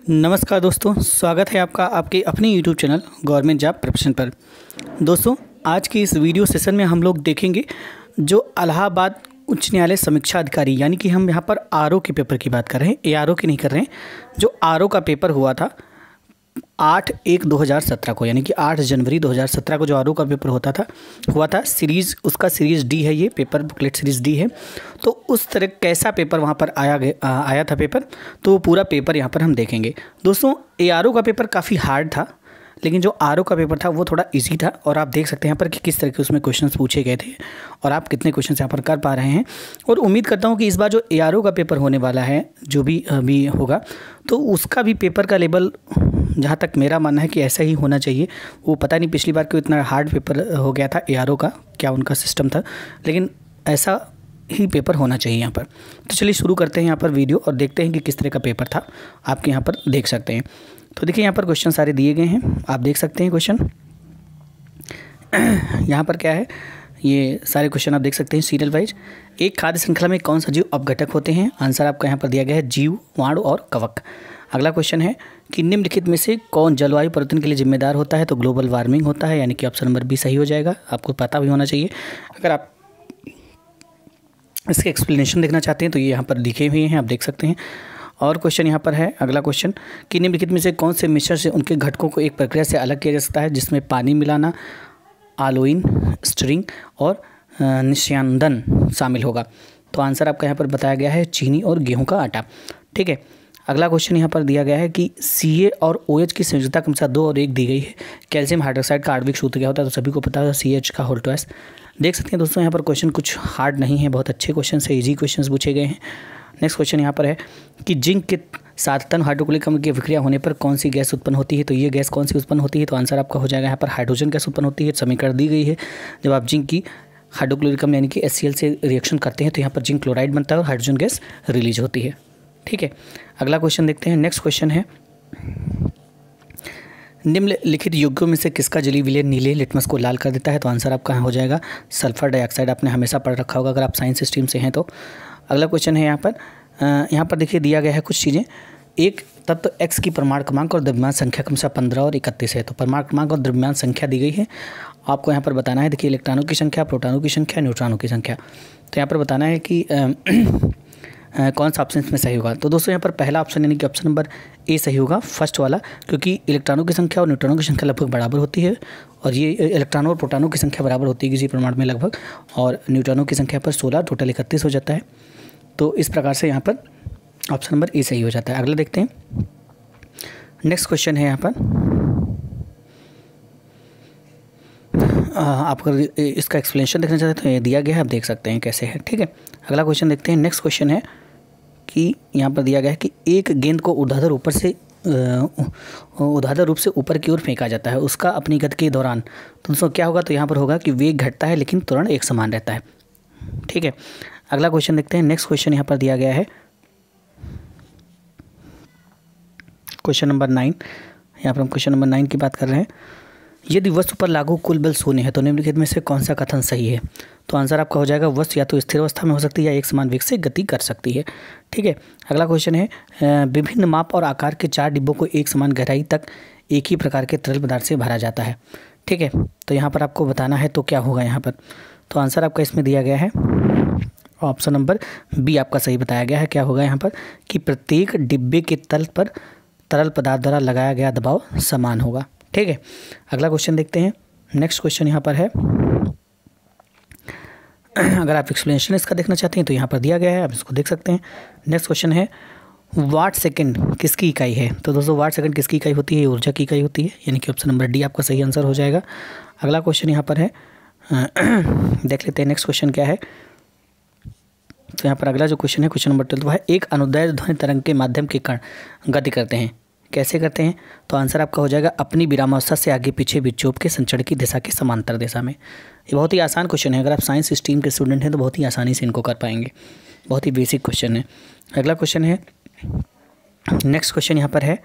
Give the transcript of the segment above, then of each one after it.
नमस्कार दोस्तों, स्वागत है आपका आपके अपने YouTube channel government job preparation पर। दोस्तों, आज की इस वीडियो सेशन में हम लोग देखेंगे जो इलाहाबाद उच्च न्यायालय समीक्षा अधिकारी यानी कि हम यहाँ पर आरओ के पेपर की बात कर रहे हैं, एआरओ की नहीं कर रहे हैं। जो आरओ का पेपर हुआ था 8/1/2017 को, यानी कि 8 जनवरी 2017 को जो आरओ का पेपर हुआ था सीरीज़, उसका सीरीज़ डी है, ये पेपर बुकलेट सीरीज़ डी है। तो उस तरह कैसा पेपर वहाँ पर आया था पेपर, तो वो पूरा पेपर यहाँ पर हम देखेंगे। दोस्तों, एआरओ का पेपर काफ़ी हार्ड था, लेकिन जो आरओ का पेपर था वो थोड़ा इजी था। और आप देख सकते हैं यहाँ पर कि किस तरह के उसमें क्वेश्चंस पूछे गए थे और आप कितने क्वेश्चंस यहाँ पर कर पा रहे हैं। और उम्मीद करता हूँ कि इस बार जो एआरओ का पेपर होने वाला है, जो भी अभी होगा, तो उसका भी पेपर का लेवल, जहाँ तक मेरा मानना है कि ऐसा ही होना चाहिए। वो पता नहीं पिछली बार क्यों इतना हार्ड पेपर हो गया था एआरओ का, क्या उनका सिस्टम था, लेकिन ऐसा ही पेपर होना चाहिए यहाँ पर। तो चलिए शुरू करते हैं यहाँ पर वीडियो और देखते हैं कि किस तरह का पेपर था। आपके यहाँ पर देख सकते हैं। तो देखिए यहाँ पर क्वेश्चन सारे दिए गए हैं, आप देख सकते हैं क्वेश्चन। यहाँ पर क्या है, ये सारे क्वेश्चन आप देख सकते हैं सीरियल वाइज। एक खाद्य श्रृंखला में कौन सा जीव अपघटक होते हैं? आंसर आपका यहाँ पर दिया गया है जीव, वाणु और कवक। अगला क्वेश्चन है कि निम्नलिखित में से कौन जलवायु परिवर्तन के लिए जिम्मेदार होता है? तो ग्लोबल वार्मिंग होता है, यानी कि ऑप्शन नंबर बी सही हो जाएगा। आपको पता भी होना चाहिए। अगर आप इसके एक्सप्लेनेशन देखना चाहते हैं तो ये यहाँ पर लिखे हुए हैं, आप देख सकते हैं। और क्वेश्चन यहाँ पर है, अगला क्वेश्चन कि निम्नलिखित में से कौन से मिश्रण से उनके घटकों को एक प्रक्रिया से अलग किया जा सकता है, जिसमें पानी मिलाना, आलोइन, स्टरिंग और निस्यांदन शामिल होगा? तो आंसर आपका यहाँ पर बताया गया है चीनी और गेहूं का आटा। ठीक है। अगला क्वेश्चन यहाँ पर दिया गया है कि CA और OH की संयोजकता क्रमशः 2 और 1 दी गई है। कैल्शियम हाइड्रोक्साइड का आणविक सूत्र क्या होता है? तो सभी को पता है CH का होल ट्वाइस। देख सकते हैं दोस्तों, यहाँ पर क्वेश्चन कुछ हार्ड नहीं है, बहुत अच्छे क्वेश्चन से ईजी क्वेश्चन पूछे गए हैं। नेक्स्ट क्वेश्चन यहाँ पर है कि जिंक के साथ टन हाइड्रोक्लोरिक अम्ल की विक्रिया होने पर कौन सी गैस उत्पन्न होती है? तो ये गैस कौन सी उत्पन्न होती है? तो आंसर आपका हो जाएगा यहाँ पर हाइड्रोजन गैस उत्पन्न होती है। समीकरण दी गई है, जब आप जिंक की हाइड्रोक्लोरिक अम्ल यानी कि HCl से रिएक्शन करते हैं तो यहाँ पर जिंक क्लोराइड बनता है और हाइड्रोजन गैस रिलीज होती है। ठीक है। अगला क्वेश्चन देखते हैं। नेक्स्ट क्वेश्चन है, निम्नलिखित यौगिकों में से किसका जलीय विलयन नीले लिटमस को लाल कर देता है? तो आंसर आपका हो जाएगा सल्फर डाइऑक्साइड। आपने हमेशा पढ़ रखा होगा अगर आप साइंस स्ट्रीम से हैं तो। अगला क्वेश्चन है यहाँ पर देखिए दिया गया है कुछ चीज़ें। एक तत्व X की परमाणु क्रमांक और द्रव्यमान संख्या क्रमशः 15 और 31 है। तो परमाणु क्रमांक और द्रव्यमान संख्या दी गई है, आपको यहाँ पर बताना है। देखिए इलेक्ट्रॉनों की संख्या, प्रोटॉनों की संख्या, न्यूट्रॉनों की संख्या। तो यहाँ पर बताना है कि कौन सा ऑप्शन इसमें सही होगा। तो दोस्तों यहाँ पर पहला ऑप्शन यानी कि ऑप्शन नंबर ए सही होगा, फर्स्ट वाला, क्योंकि इलेक्ट्रॉनों की संख्या और न्यूट्रॉनों की संख्या लगभग बराबर होती है। और ये इलेक्ट्रॉनों और प्रोटॉनों की संख्या बराबर होती है किसी प्रमाण में लगभग, और न्यूट्रॉनों की संख्या पर 16, टोटल 31 हो जाता है। तो इस प्रकार से यहाँ पर ऑप्शन नंबर ए सही हो जाता है। अगला देखते हैं। नेक्स्ट क्वेश्चन है यहाँ पर, आप अगर इसका एक्सप्लेनेशन देखना चाहते हैं तो ये दिया गया है, आप देख सकते हैं कैसे है। ठीक है। अगला क्वेश्चन देखते हैं। नेक्स्ट क्वेश्चन है कि यहाँ पर दिया गया है कि एक गेंद को ऊर्ध्वाधर रूप से ऊपर की ओर फेंका जाता है, उसका अपनी गति के दौरान तो दोस्तों क्या होगा? तो यहाँ पर होगा कि वेग घटता है लेकिन त्वरण एक समान रहता है। ठीक है। अगला क्वेश्चन देखते हैं। नेक्स्ट क्वेश्चन यहाँ पर दिया गया है क्वेश्चन नंबर 9। यहाँ पर हम क्वेश्चन नंबर 9 की बात कर रहे हैं। यदि वस्तु पर लागू कुल बल शून्य है तो निम्नलिखित में से कौन सा कथन सही है? तो आंसर आपका हो जाएगा वस्तु या तो स्थिर अवस्था में हो सकती है या एक समान वेग से गति कर सकती है। ठीक है। अगला क्वेश्चन है, विभिन्न माप और आकार के 4 डिब्बों को एक समान गहराई तक एक ही प्रकार के तरल पदार्थ से भरा जाता है। ठीक है। तो यहाँ पर आपको बताना है तो क्या होगा यहाँ पर? तो आंसर आपका इसमें दिया गया है ऑप्शन नंबर बी आपका सही बताया गया है। क्या होगा यहाँ पर कि प्रत्येक डिब्बे के तल पर तरल पदार्थ द्वारा लगाया गया दबाव समान होगा। ठीक है। अगला क्वेश्चन देखते हैं। नेक्स्ट क्वेश्चन यहाँ पर है, अगर आप एक्सप्लेनेशन इसका देखना चाहते हैं तो यहाँ पर दिया गया है, आप इसको देख सकते हैं। नेक्स्ट क्वेश्चन है, वाट सेकंड किसकी इकाई है? तो दोस्तों वाट सेकंड किसकी इकाई होती है? ऊर्जा की इकाई होती है, यानी कि ऑप्शन नंबर डी आपका सही आंसर हो जाएगा। अगला क्वेश्चन यहाँ पर है, देख लेते हैं नेक्स्ट क्वेश्चन क्या है। तो यहाँ पर अगला जो क्वेश्चन है क्वेश्चन नंबर 12 वो है, एक अनुदैर्ध्य ध्वनि तरंग के माध्यम के कण गति करते हैं, कैसे करते हैं? तो आंसर आपका हो जाएगा अपनी विरामावस्था से आगे पीछे विक्षोभ के संचरण की दिशा के समांतर दिशा में। ये बहुत ही आसान क्वेश्चन है, अगर आप साइंस स्ट्रीम के स्टूडेंट हैं तो बहुत ही आसानी से इनको कर पाएंगे, बहुत ही बेसिक क्वेश्चन है। अगला क्वेश्चन है, नेक्स्ट क्वेश्चन यहाँ पर है,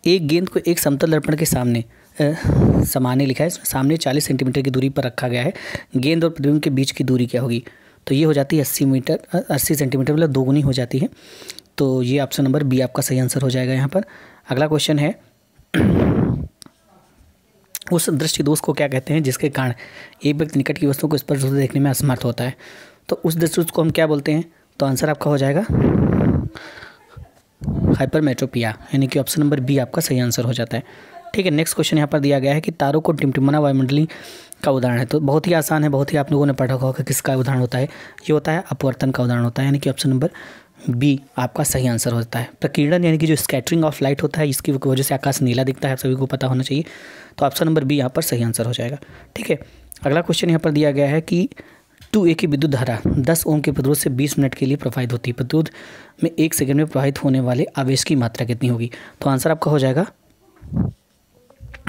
एक गेंद को एक समतल दर्पण के सामने समाने लिखा है, सामने 40 सेंटीमीटर की दूरी पर रखा गया है, गेंद और प्रतिबिंब के बीच की दूरी क्या होगी? तो ये हो जाती है 80 सेंटीमीटर, मतलब 2 गुनी हो जाती है। तो ये ऑप्शन नंबर बी आपका सही आंसर हो जाएगा यहाँ पर। अगला क्वेश्चन है उस दृष्टि दोष को क्या कहते हैं जिसके कारण एक व्यक्ति निकट की वस्तु को स्पष्ट रूप से देखने में असमर्थ होता है। तो उस दृष्टि दोष को हम क्या बोलते हैं? तो आंसर आपका हो जाएगा हाइपरमेट्रोपिया, यानी कि ऑप्शन नंबर बी आपका सही आंसर हो जाता है। ठीक है, नेक्स्ट क्वेश्चन यहाँ पर दिया गया है कि तारों को टिमटिमाना वायुमंडली का उदाहरण है। तो बहुत ही आसान है, बहुत ही आप लोगों ने पढ़ा होगा किसका उदाहरण होता है। ये होता है अपवर्तन का उदाहरण होता है, यानी कि ऑप्शन नंबर बी आपका सही आंसर होता है। प्रकीर्णन यानी कि जो स्कैटरिंग ऑफ लाइट होता है, इसकी वजह से आकाश नीला दिखता है, आप सभी को पता होना चाहिए। तो ऑप्शन नंबर बी यहाँ पर सही आंसर हो जाएगा। ठीक है, अगला क्वेश्चन यहाँ पर दिया गया है कि 2A की विद्युत धारा 10 ओम के प्रतिरोध से 20 मिनट के लिए प्रवाहित होती है। प्रतिरोध में 1 सेकंड में प्रवाहित होने वाले आवेश की मात्रा कितनी होगी? तो आंसर आपका हो जाएगा,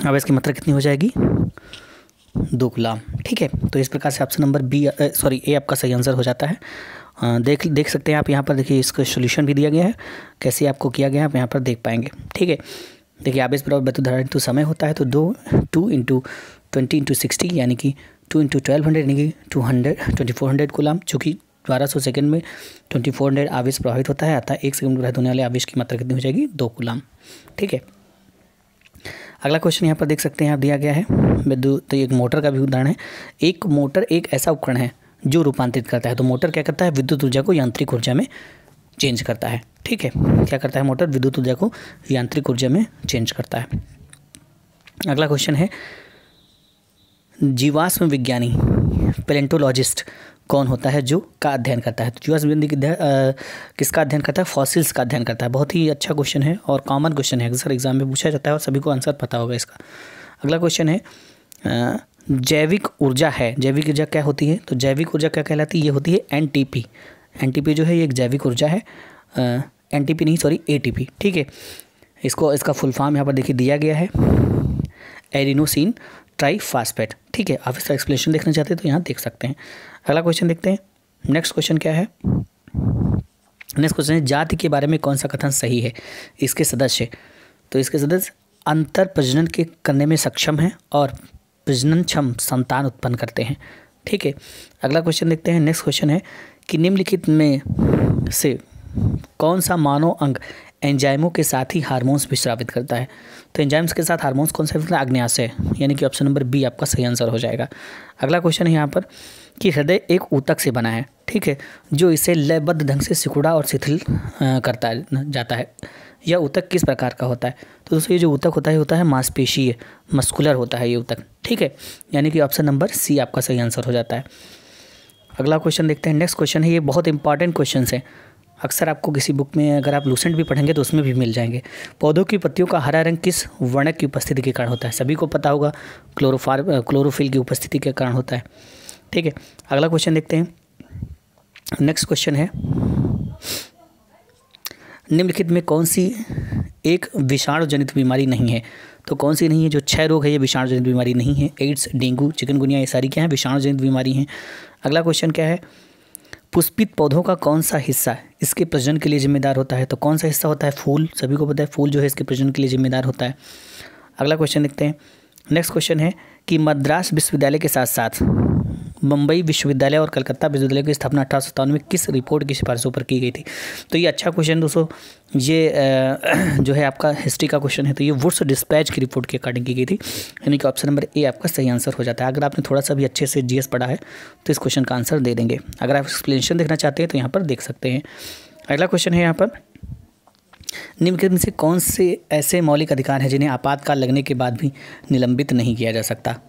आवेश की मात्रा कितनी हो जाएगी? 2 कूलम। ठीक है, तो इस प्रकार से ऑप्शन नंबर बी ए आपका सही आंसर हो जाता है। देख सकते हैं आप यहाँ पर, देखिए इसका सोल्यूशन भी दिया गया है, कैसे आपको किया गया है आप यहाँ पर देख पाएंगे। ठीक है, देखिए आवेश बराबर विद्युत धारा इंटू समय होता है, तो 2 इंटू 20 इंटू 60 यानी कि 2 इंटू 1200 यानी कि 2400 कूलम, जो कि 1200 सेकंड में 2400 आवेश प्रवाहित होता है। अतः 1 सेकंड में प्रवाहित होने वाले आवेश की मात्रा कितनी हो जाएगी? 2 कूलम। ठीक है, अगला क्वेश्चन यहाँ पर देख सकते हैं आप, दिया गया है विद्युत, तो एक मोटर का भी उदाहरण है। एक मोटर एक ऐसा उपकरण है जो रूपांतरित करता है। तो मोटर क्या करता है? विद्युत ऊर्जा को यांत्रिक ऊर्जा में चेंज करता है। ठीक है, क्या करता है मोटर? विद्युत ऊर्जा को यांत्रिक ऊर्जा में चेंज करता है। अगला क्वेश्चन है जीवाश्म विज्ञानी पैलेंटोलॉजिस्ट कौन होता है जो का अध्ययन करता है? तो जीवाश्म विज्ञानी किसका अध्ययन करता है? फॉसिल्स का अध्ययन करता है। बहुत ही अच्छा क्वेश्चन है और कॉमन क्वेश्चन है, अक्सर एग्जाम में पूछा जाता है और सभी को आंसर पता होगा इसका। अगला क्वेश्चन है जैविक ऊर्जा है, जैविक ऊर्जा क्या होती है? तो जैविक ऊर्जा क्या कहलाती है? ये होती है एनटीपी। एनटीपी जो है ये एक जैविक ऊर्जा है, एनटीपी नहीं सॉरी एटीपी। ठीक है, इसका फुल फॉर्म यहाँ पर देखिए दिया गया है, एडिनोसिन ट्राइफॉस्फेट। ठीक है, आप इसका एक्सप्लेनेशन देखना चाहते हैं तो यहाँ देख सकते हैं। अगला क्वेश्चन देखते हैं, नेक्स्ट क्वेश्चन क्या है? नेक्स्ट क्वेश्चन है जाति के बारे में कौन सा कथन सही है? इसके सदस्य, तो इसके सदस्य अंतर प्रजनन के करने में सक्षम हैं और प्रजननक्षम संतान उत्पन्न करते हैं। ठीक है, अगला क्वेश्चन देखते हैं। नेक्स्ट क्वेश्चन है कि निम्नलिखित में से कौन सा मानव अंग एंजाइमों के साथ ही हार्मोन्स भी स्रावित करता है? तो एंजाइम्स के साथ हार्मोन्स कौन सा? आग्नेयाशय, यानी कि ऑप्शन नंबर बी आपका सही आंसर हो जाएगा। अगला क्वेश्चन है यहाँ पर कि हृदय एक ऊतक से बना है। ठीक है, जो इसे लयबद्ध ढंग से सिकुड़ा और शिथिल करता जाता है। यह ऊतक किस प्रकार का होता है? तो दोस्तों ये जो ऊतक होता है मांसपेशीय, मस्कुलर होता है ये ऊतक। ठीक है, यानी कि ऑप्शन नंबर सी आपका सही आंसर हो जाता है। अगला क्वेश्चन देखते हैं। नेक्स्ट क्वेश्चन है, ये बहुत इंपॉर्टेंट क्वेश्चन है, अक्सर आपको किसी बुक में अगर आप लूसेंट भी पढ़ेंगे तो उसमें भी मिल जाएंगे। पौधों की पत्तियों का हरा रंग किस वर्णक की उपस्थिति के कारण होता है? सभी को पता होगा, क्लोरोफिल की उपस्थिति के कारण होता है। ठीक है, अगला क्वेश्चन देखते हैं। नेक्स्ट क्वेश्चन है निम्नलिखित में कौन सी एक विषाणु जनित बीमारी नहीं है? तो कौन सी नहीं है? जो क्षय रोग है ये विषाणु जनित बीमारी नहीं है। एड्स, डेंगू, चिकनगुनिया ये सारी क्या है? विषाणु जनित बीमारी हैं। अगला क्वेश्चन क्या है? पुष्पित पौधों का कौन सा हिस्सा इसके प्रजनन के लिए जिम्मेदार होता है? तो कौन सा हिस्सा होता है? फूल। सभी को पता है फूल जो है इसके प्रजनन के लिए जिम्मेदार होता है। अगला क्वेश्चन देखते हैं। नेक्स्ट क्वेश्चन है कि मद्रास विश्वविद्यालय के साथ साथ मुंबई विश्वविद्यालय और कलकत्ता विश्वविद्यालय की स्थापना 1857 में किस रिपोर्ट की सिफारिशों पर की गई थी? तो ये अच्छा क्वेश्चन दोस्तों, ये जो है आपका हिस्ट्री का क्वेश्चन है। तो ये वुड्स डिस्पैच की रिपोर्ट के अकॉर्डिंग की गई थी, यानी कि ऑप्शन नंबर ए आपका सही आंसर हो जाता है। अगर आपने थोड़ा सा भी अच्छे से जीएस पढ़ा है तो इस क्वेश्चन का आंसर दे देंगे। अगर आप एक्सप्लेनेशन देखना चाहते हैं तो यहाँ पर देख सकते हैं। अगला क्वेश्चन है यहाँ पर निम्नलिखित में से कौन से ऐसे मौलिक अधिकार हैं जिन्हें आपातकाल लगने के बाद भी निलंबित नहीं किया जा सकता?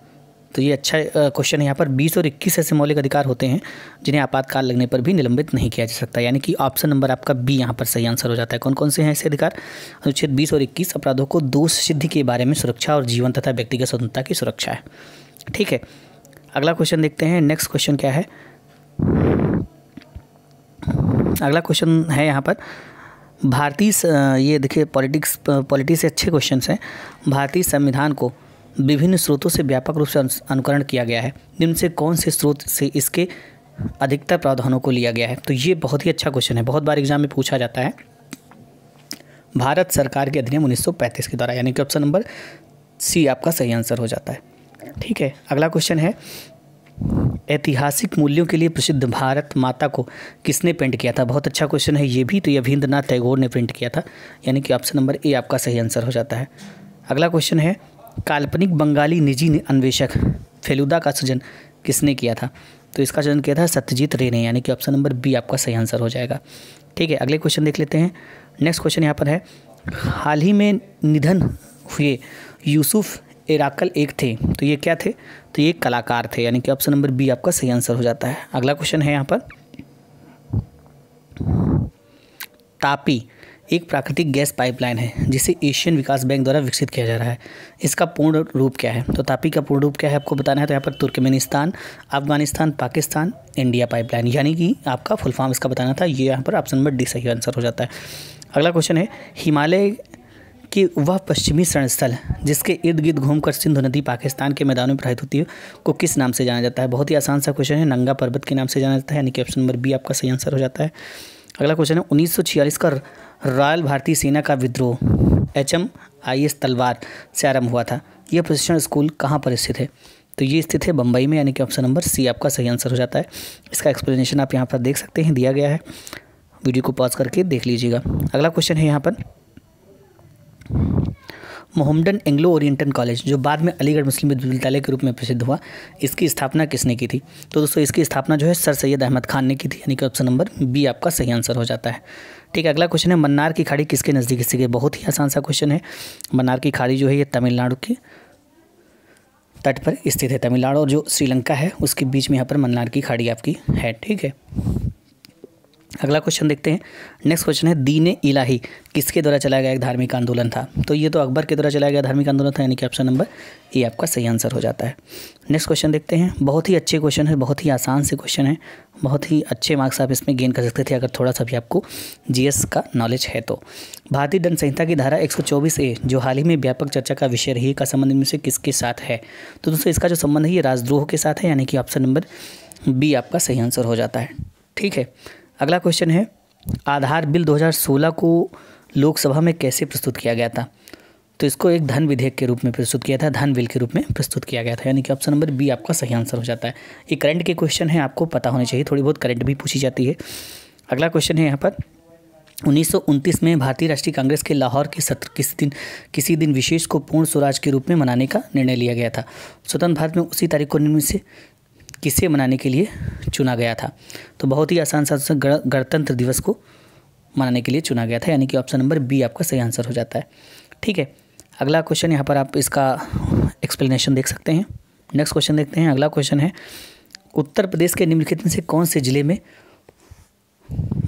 तो ये अच्छा क्वेश्चन है। यहाँ पर 20 और 21 ऐसे मौलिक अधिकार होते हैं जिन्हें आपातकाल लगने पर भी निलंबित नहीं किया जा सकता, यानी कि ऑप्शन नंबर आपका बी यहाँ पर सही आंसर हो जाता है। कौन कौन से हैं ऐसे अधिकार? अनुच्छेद 20 और 21 अपराधों को दोष सिद्धि के बारे में सुरक्षा और जीवन तथा व्यक्तिगत स्वतंत्रता की सुरक्षा है। ठीक है, अगला क्वेश्चन देखते हैं। नेक्स्ट क्वेश्चन क्या है? अगला क्वेश्चन है यहाँ पर भारतीय, ये देखिए पॉलिटी से अच्छे क्वेश्चन हैं। भारतीय संविधान को विभिन्न स्रोतों से व्यापक रूप से अनुकरण किया गया है। निम्न से कौन से स्रोत से इसके अधिकतर प्रावधानों को लिया गया है? तो ये बहुत ही अच्छा क्वेश्चन है, बहुत बार एग्जाम में पूछा जाता है। भारत सरकार के अधिनियम 1935 के द्वारा, यानी कि ऑप्शन नंबर सी आपका सही आंसर हो जाता है। ठीक है, अगला क्वेश्चन है ऐतिहासिक मूल्यों के लिए प्रसिद्ध भारत माता को किसने पेंट किया था? बहुत अच्छा क्वेश्चन है ये भी। तो ये रवींद्रनाथ टैगोर ने प्रिंट किया था, यानी कि ऑप्शन नंबर ए आपका सही आंसर हो जाता है। अगला क्वेश्चन है काल्पनिक बंगाली निजी अन्वेषक फेलुदा का सृजन किसने किया था? तो इसका सृजन किया था सत्यजीत रे ने, यानी कि ऑप्शन नंबर बी आपका सही आंसर हो जाएगा। ठीक है, अगले क्वेश्चन देख लेते हैं। नेक्स्ट क्वेश्चन यहाँ पर है हाल ही में निधन हुए यूसुफ इराकल एक थे, तो ये क्या थे? तो ये कलाकार थे, यानी कि ऑप्शन नंबर बी आपका सही आंसर हो जाता है। अगला क्वेश्चन है यहाँ पर तापी एक प्राकृतिक गैस पाइपलाइन है जिसे एशियन विकास बैंक द्वारा विकसित किया जा रहा है, इसका पूर्ण रूप क्या है? तो तापी का पूर्ण रूप क्या है आपको बताना है। तो यहाँ पर Turkmenistan, Afghanistan, Pakistan, India pipeline, यानी कि आपका फुल फॉर्म इसका बताना था। ये यहाँ पर ऑप्शन नंबर डी सही आंसर हो जाता है। अगला क्वेश्चन है हिमालय कि वह पश्चिमी शरणस्थल जिसके इर्द गिर्द घूमकर सिंधु नदी पाकिस्तान के मैदानों में प्रवाहित होती है को किस नाम से जाना जाता है? बहुत ही आसान सा क्वेश्चन है, नंगा पर्वत के नाम से जाना जाता है, यानी कि ऑप्शन नंबर बी आपका सही आंसर हो जाता है। अगला क्वेश्चन है 1946 का रॉयल भारतीय सेना का विद्रोह HMIS तलवार से आरंभ हुआ था, यह प्रशिक्षण स्कूल कहाँ पर स्थित है? तो ये स्थित है बम्बई में, यानी कि ऑप्शन नंबर सी आपका सही आंसर हो जाता है। इसका एक्सप्लेनेशन आप यहाँ पर देख सकते हैं, दिया गया है, वीडियो को पॉज करके देख लीजिएगा। अगला क्वेश्चन है यहाँ पर मोहम्मडन एंग्लो ओरिएंटल कॉलेज जो बाद में अलीगढ़ मुस्लिम विश्वविद्यालय के रूप में प्रसिद्ध हुआ, इसकी स्थापना किसने की थी? तो दोस्तों इसकी स्थापना जो है सर सैयद अहमद खान ने की थी, यानी कि ऑप्शन नंबर बी आपका सही आंसर हो जाता है। ठीक है, अगला क्वेश्चन है मन्नार की खाड़ी किसके नज़दीक स्थित है? बहुत ही आसान सा क्वेश्चन है। मन्नार की खाड़ी जो है ये तमिलनाडु के तट पर स्थित है, तमिलनाडु और जो श्रीलंका है उसके बीच में यहाँ पर मन्नार की खाड़ी आपकी है। ठीक है, अगला क्वेश्चन देखते हैं। नेक्स्ट क्वेश्चन है दीन इलाही किसके द्वारा चलाया गया एक धार्मिक आंदोलन था? तो ये तो अकबर के द्वारा चलाया गया धार्मिक आंदोलन था, यानी कि ऑप्शन नंबर ए आपका सही आंसर हो जाता है। नेक्स्ट क्वेश्चन देखते हैं। बहुत ही अच्छे क्वेश्चन है, बहुत ही आसान से क्वेश्चन है, बहुत ही अच्छे मार्क्स आप इसमें गेन कर सकते थे अगर थोड़ा सा भी आपको जीएस का नॉलेज है तो। भारतीय दंड संहिता की धारा 124A जो हाल ही में व्यापक चर्चा का विषय रही का संबंध इनमें से किसके साथ है? तो दोस्तों इसका जो संबंध है ये राजद्रोह के साथ है, यानी कि ऑप्शन नंबर बी आपका सही आंसर हो जाता है। ठीक है, अगला क्वेश्चन है आधार बिल 2016 को लोकसभा में कैसे प्रस्तुत किया गया था? तो इसको एक धन विधेयक के रूप में प्रस्तुत किया था, धन बिल के रूप में प्रस्तुत किया गया था, यानी कि ऑप्शन नंबर बी आपका सही आंसर हो जाता है। ये करंट के क्वेश्चन है, आपको पता होने चाहिए, थोड़ी बहुत करंट भी पूछी जाती है। अगला क्वेश्चन है यहाँ पर 1929 में भारतीय राष्ट्रीय कांग्रेस के लाहौर के सत्र किसी दिन विशेष को पूर्ण स्वराज के रूप में मनाने का निर्णय लिया गया था। स्वतंत्र भारत में उसी तारीख को निम्न से किसे मनाने के लिए चुना गया था? तो बहुत ही आसान सा गणतंत्र दिवस को मनाने के लिए चुना गया था, यानी कि ऑप्शन नंबर बी आपका सही आंसर हो जाता है। ठीक है, अगला क्वेश्चन यहाँ पर आप इसका एक्सप्लेनेशन देख सकते हैं। नेक्स्ट क्वेश्चन देखते हैं। अगला क्वेश्चन है उत्तर प्रदेश के निम्नलिखित में से कौन से जिले में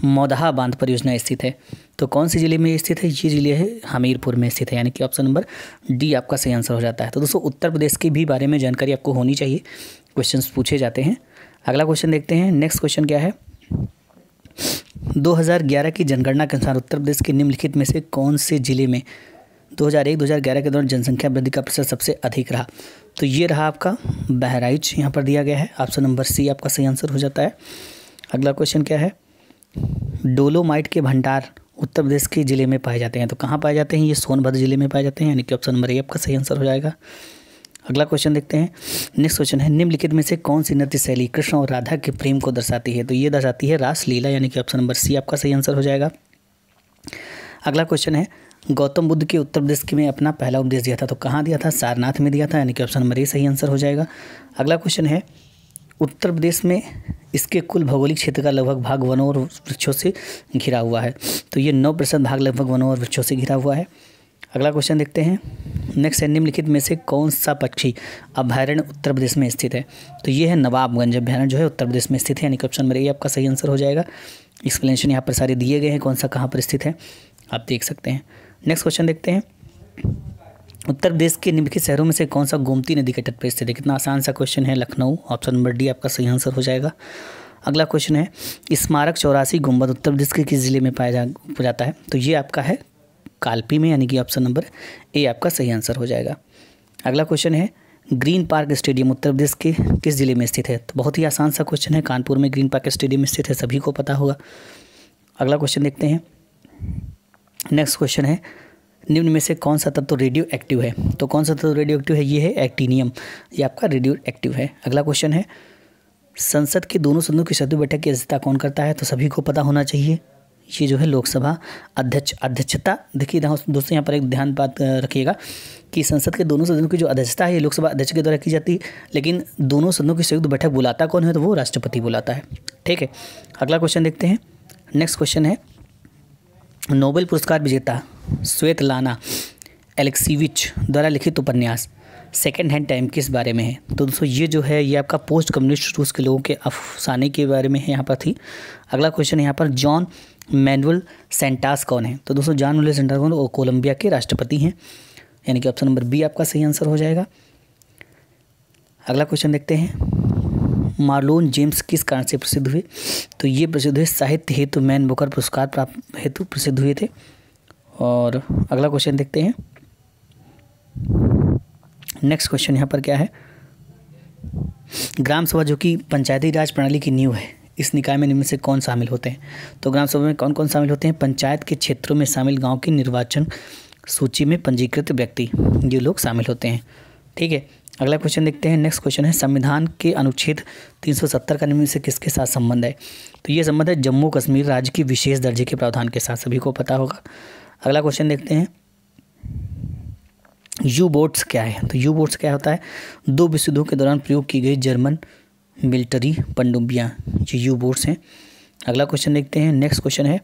मौदहा बांध परियोजना स्थित है? तो कौन से जिले में स्थित है? ये जिले है हमीरपुर में स्थित है, यानी कि ऑप्शन नंबर डी आपका सही आंसर हो जाता है। तो दोस्तों उत्तर प्रदेश के भी बारे में जानकारी आपको होनी चाहिए, क्वेश्चंस पूछे जाते हैं। अगला क्वेश्चन देखते हैं। नेक्स्ट क्वेश्चन क्या है 2011 की जनगणना के अनुसार उत्तर प्रदेश के निम्नलिखित में से कौन से जिले में 2001-2011 के दौरान जनसंख्या वृद्धि का प्रतिशत सबसे अधिक रहा? तो ये रहा आपका बहराइच, यहाँ पर दिया गया है, ऑप्शन नंबर सी आपका सही आंसर हो जाता है। अगला क्वेश्चन क्या है डोलोमाइट के भंडार उत्तर प्रदेश के जिले में पाए जाते हैं, तो कहाँ पाए जाते हैं? ये सोनभद्र जिले में पाए जाते हैं, यानी कि ऑप्शन नंबर ए आपका सही आंसर हो जाएगा। अगला क्वेश्चन देखते हैं। नेक्स्ट क्वेश्चन है निम्नलिखित में से कौन सी नृत्य शैली कृष्ण और राधा के प्रेम को दर्शाती है? तो ये दर्शाती है रासलीला, यानी कि ऑप्शन नंबर सी आपका सही आंसर हो जाएगा। अगला क्वेश्चन है गौतम बुद्ध के उत्तर प्रदेश में अपना पहला उपदेश दिया था, तो कहाँ दिया था? सारनाथ में दिया था, यानी कि ऑप्शन नंबर ए सही आंसर हो जाएगा। अगला क्वेश्चन है उत्तर प्रदेश में इसके कुल भौगोलिक क्षेत्र का लगभग भाग वनों और वृक्षों से घिरा हुआ है, तो ये 9% भाग लगभग वनों और वृक्षों से घिरा हुआ है। अगला क्वेश्चन देखते हैं। नेक्स्ट है निम्नलिखित में से कौन सा पक्षी अभयारण्य उत्तर प्रदेश में स्थित है? तो ये है नवाबगंज अभयारण्य जो है उत्तर प्रदेश में स्थित है, यानी कि ऑप्शन नंबर ए आपका सही आंसर हो जाएगा। एक्सप्लेनेशन यहाँ पर सारे दिए गए हैं, कौन सा कहाँ पर स्थित है आप देख सकते हैं। नेक्स्ट क्वेश्चन देखते हैं। उत्तर प्रदेश के निम्नलिखित शहरों में से कौन सा गोमती नदी के तट पर स्थित है? कितना आसान सा क्वेश्चन है, लखनऊ, ऑप्शन नंबर डी आपका सही आंसर हो जाएगा। अगला क्वेश्चन है स्मारक 84 गुंबद उत्तर प्रदेश के किस जिले में पाया जाता है? तो ये आपका है कालपी में, यानी कि ऑप्शन नंबर ए आपका सही आंसर हो जाएगा। अगला क्वेश्चन है green park stadium Uttar Pradesh के किस जिले में स्थित है? तो बहुत ही आसान सा क्वेश्चन है, कानपुर में ग्रीन पार्क स्टेडियम स्थित है, सभी को पता होगा। अगला क्वेश्चन देखते हैं। नेक्स्ट क्वेश्चन है निम्न में से कौन सा तत्व रेडियो एक्टिव है? तो कौन सा तत्व रेडियो एक्टिव है? ये है एक्टीनियम, ये आपका रेडियो एक्टिव है। अगला क्वेश्चन है संसद के दोनों सदनों की संयुक्त बैठक की अध्यक्षता कौन करता है? तो सभी को पता होना चाहिए, ये जो है लोकसभा अध्यक्षता। देखिए दोस्तों यहाँ पर एक ध्यान बात रखिएगा कि संसद के दोनों सदनों की जो अध्यक्षता है ये लोकसभा अध्यक्ष के द्वारा की जाती है, लेकिन दोनों सदनों की संयुक्त बैठक बुलाता कौन है? तो वो राष्ट्रपति बुलाता है। ठीक है, अगला क्वेश्चन देखते हैं। नेक्स्ट क्वेश्चन है, नोबेल पुरस्कार विजेता स्वेतलाना एलेक्सीविच द्वारा लिखित उपन्यास सेकेंड हैंड टाइम किस बारे में है? तो दोस्तों ये जो है ये आपका पोस्ट कम्युनिस्ट रूस के लोगों के अफसाने के बारे में है, यहाँ पर थी। अगला क्वेश्चन है यहाँ पर, जॉन मैनुअल सेंटास कौन है? तो दोस्तों जॉन मैनुअल सेंटास कौन? वो कोलंबिया के राष्ट्रपति हैं, यानी कि ऑप्शन नंबर बी आपका सही आंसर हो जाएगा। अगला क्वेश्चन देखते हैं, मार्लोन जेम्स किस कारण से प्रसिद्ध हुए? तो ये प्रसिद्ध हुए साहित्य हेतु मैन बुकर पुरस्कार प्राप्त हेतु प्रसिद्ध हुए थे। और अगला क्वेश्चन देखते हैं। नेक्स्ट क्वेश्चन यहाँ पर क्या है, ग्राम सभा जो कि पंचायती राज प्रणाली की नींव है, इस निकाय में निम्न से कौन शामिल होते हैं? तो ग्राम सभा में कौन कौन शामिल होते हैं? पंचायत के क्षेत्रों में शामिल गांव की निर्वाचन सूची में पंजीकृत व्यक्ति, ये लोग शामिल होते हैं। ठीक है, अगला क्वेश्चन देखते हैं। नेक्स्ट क्वेश्चन है, संविधान के अनुच्छेद 370 का निम्न से किसके साथ संबंध है? तो ये संबंध है जम्मू कश्मीर राज्य की विशेष दर्जे के प्रावधान के साथ, सभी को पता होगा। अगला क्वेश्चन देखते हैं, यू बोट्स क्या है? तो यू बोट्स क्या होता है? दो विश्व युद्धों के दौरान प्रयोग की गई जर्मन मिलिट्री पनडुब्बियाँ, ये यू बोट्स हैं। अगला क्वेश्चन देखते हैं। नेक्स्ट क्वेश्चन है,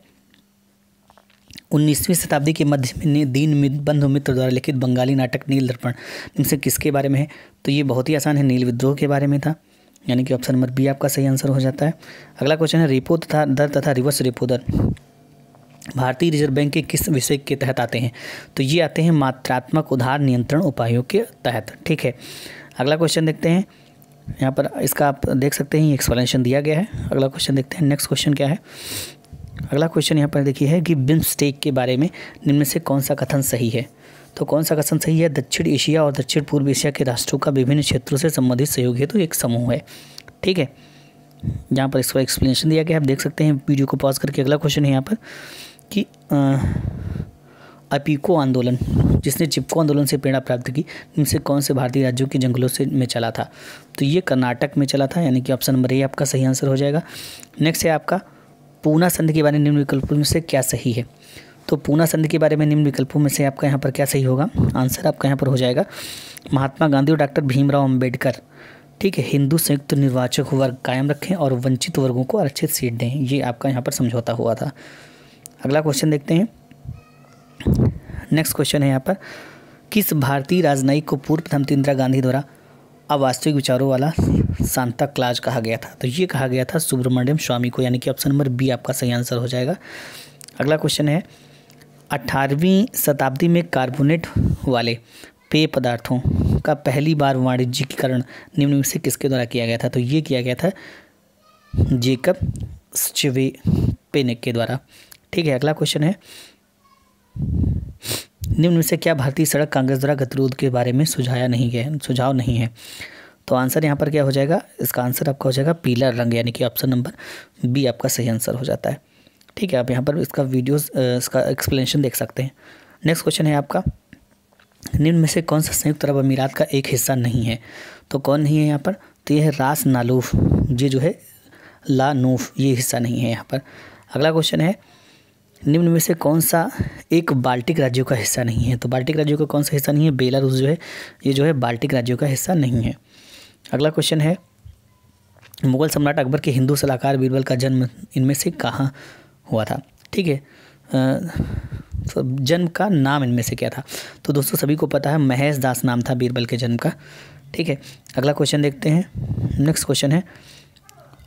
19वीं शताब्दी के मध्य में दीन बंधु मित्र द्वारा लिखित बंगाली नाटक नील दर्पण इनसे किसके बारे में है? तो ये बहुत ही आसान है, नील विद्रोह के बारे में था, यानी कि ऑप्शन नंबर बी आपका सही आंसर हो जाता है। अगला क्वेश्चन है, रेपो दर तथा रिवर्स रेपो दर भारतीय रिजर्व बैंक के किस विषय के तहत आते हैं? तो ये आते हैं मात्रात्मक उधार नियंत्रण उपायों के तहत। ठीक है, अगला क्वेश्चन देखते हैं। यहाँ पर इसका आप देख सकते हैं एक्सप्लेनेशन दिया गया है। अगला क्वेश्चन देखते हैं। नेक्स्ट क्वेश्चन क्या है? अगला क्वेश्चन यहाँ पर देखिए है कि बिम्स्टेक के बारे में निम्न में से कौन सा कथन सही है? तो कौन सा कथन सही है? दक्षिण एशिया और दक्षिण पूर्व एशिया के राष्ट्रों का विभिन्न क्षेत्रों से संबंधित सहयोग है, तो एक समूह है। ठीक है, यहाँ पर इसका एक्सप्लेनेशन दिया गया है, आप देख सकते हैं वीडियो को पॉज करके। अगला क्वेश्चन है यहाँ पर कि अपीको आंदोलन जिसने चिपको आंदोलन से प्रेरणा प्राप्त की, इनसे कौन से भारतीय राज्यों के जंगलों से में चला था? तो ये कर्नाटक में चला था, यानी कि ऑप्शन नंबर ए आपका सही आंसर हो जाएगा। नेक्स्ट है आपका, पूना संधि के बारे में निम्न विकल्पों में से क्या सही है? तो पूना संधि के बारे में निम्न विकल्पों में से आपका यहाँ पर क्या सही होगा? आंसर आपका यहाँ पर हो जाएगा महात्मा गांधी और डॉक्टर भीमराव अम्बेडकर, ठीक है, हिंदू संयुक्त निर्वाचक वर्ग कायम रखें और वंचित वर्गों को आरक्षित सीट दें, ये आपका यहाँ पर समझौता हुआ था। अगला क्वेश्चन देखते हैं। नेक्स्ट क्वेश्चन है यहाँ पर, किस भारतीय राजनयिक को पूर्व प्रधानमंत्री इंदिरा गांधी द्वारा अवास्तविक विचारों वाला सांता क्लाज कहा गया था? तो ये कहा गया था सुब्रमण्यम स्वामी को, यानी कि ऑप्शन नंबर बी आपका सही आंसर हो जाएगा। अगला क्वेश्चन है, 18वीं शताब्दी में कार्बोनेट वाले पेय पदार्थों का पहली बार वाणिज्यिकरण निम्न में से किसके द्वारा किया गया था? तो ये किया गया था जेकब स्चेवेपेनिक के द्वारा। ठीक है, अगला क्वेश्चन है, निम्न में से क्या भारतीय सड़क कांग्रेस द्वारा गतिरोध के बारे में सुझाव नहीं है? तो आंसर यहाँ पर क्या हो जाएगा? इसका आंसर आपका हो जाएगा पीला रंग, यानी कि ऑप्शन नंबर बी आपका सही आंसर हो जाता है। ठीक है, आप यहाँ पर इसका वीडियोस इसका एक्सप्लेनेशन देख सकते हैं। नेक्स्ट क्वेश्चन है आपका, निम्न में से कौन सा संयुक्त अरब अमीरात का एक हिस्सा नहीं है? तो कौन नहीं है यहाँ पर? तो ये है रास नालूफ, ये जो है ला नूफ, ये हिस्सा नहीं है यहाँ पर। अगला क्वेश्चन है, निम्न में से कौन सा एक बाल्टिक राज्यों का हिस्सा नहीं है? तो बाल्टिक राज्यों का कौन सा हिस्सा नहीं है? बेलारूस जो है ये जो है बाल्टिक राज्यों का हिस्सा नहीं है। अगला क्वेश्चन है, मुगल सम्राट अकबर के हिंदू सलाहकार बीरबल का जन्म इनमें से कहाँ हुआ था? ठीक है, जन्म का नाम इनमें से क्या था? तो दोस्तों सभी को पता है महेश दास नाम था बीरबल के जन्म का। ठीक है, अगला क्वेश्चन देखते हैं। नेक्स्ट क्वेश्चन है,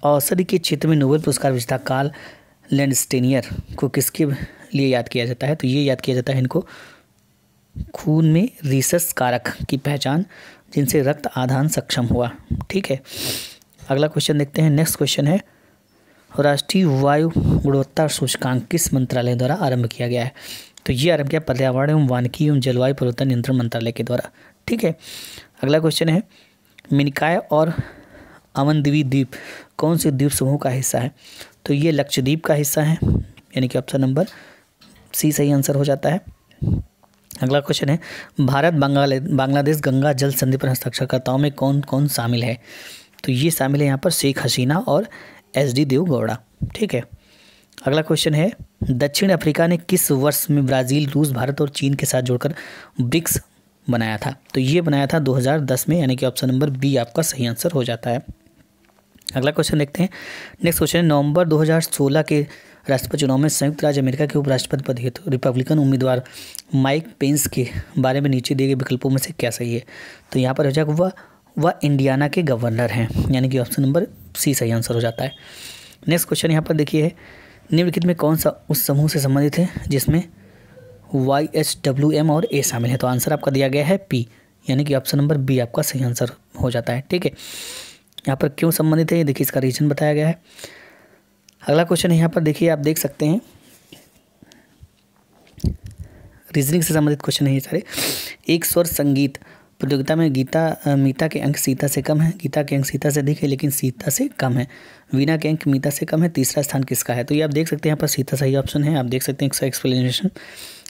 औषधि के क्षेत्र में नोबेल पुरस्कार विजेता कार्ल लैंडस्टेनियर को किसके लिए याद किया जाता है? तो ये याद किया जाता है इनको खून में रीसस कारक की पहचान जिनसे रक्त आदान सक्षम हुआ। ठीक है, अगला क्वेश्चन देखते हैं। नेक्स्ट क्वेश्चन है, राष्ट्रीय वायु गुणवत्ता सूचकांक किस मंत्रालय द्वारा आरंभ किया गया है? तो ये आरंभ किया पर्यावरण एवं वानिकी एवं जलवायु परिवर्तन नियंत्रण मंत्रालय के द्वारा। ठीक है, अगला क्वेश्चन है, मिनिकॉय और अवंतिवी द्वीप कौन से द्वीप समूह का हिस्सा है? तो ये लक्षद्वीप का हिस्सा है, यानी कि ऑप्शन नंबर सी सही आंसर हो जाता है। अगला क्वेश्चन है, भारत बांग्लादेश गंगा जल संधि पर हस्ताक्षरकर्ताओं में कौन कौन शामिल है? तो ये शामिल है यहाँ पर शेख हसीना और SD देवगौड़ा। ठीक है, अगला क्वेश्चन है दक्षिण अफ्रीका ने किस वर्ष में ब्राज़ील, रूस, भारत और चीन के साथ जोड़कर ब्रिक्स बनाया था? तो ये बनाया था 2010 में, यानी कि ऑप्शन नंबर बी आपका सही आंसर हो जाता है। अगला क्वेश्चन देखते हैं। नेक्स्ट क्वेश्चन है नवंबर 2016 के राष्ट्रपति चुनाव में संयुक्त राज्य अमेरिका के उपराष्ट्रपति पद हेतु रिपब्लिकन उम्मीदवार माइक पेंस के बारे में नीचे दिए गए विकल्पों में से क्या सही है? तो यहाँ पर हो जाएगा वह इंडियाना के गवर्नर हैं, यानी कि ऑप्शन नंबर सी सही आंसर हो जाता है। नेक्स्ट क्वेश्चन यहाँ पर देखिए, निम्नलिखित में कौन सा उस समूह से संबंधित है जिसमें YHWM और A शामिल है? तो आंसर आपका दिया गया है P, यानी कि ऑप्शन नंबर बी आपका सही आंसर हो जाता है। ठीक है, यहाँ पर क्यों संबंधित है ये देखिए, इसका रीजन बताया गया है। अगला क्वेश्चन है यहाँ पर देखिए, आप देख सकते हैं रीजनिंग से संबंधित क्वेश्चन है ये सारे। एक स्वर संगीत प्रतियोगिता में मीता के अंक सीता से कम है, गीता के अंक सीता से अधिक है लेकिन सीता से कम है, वीणा के अंक मीता से कम है, तीसरा स्थान किसका है? तो ये आप देख सकते हैं यहाँ पर सीता सही ऑप्शन है। आप देख सकते हैं इसका एक्सप्लेनेशन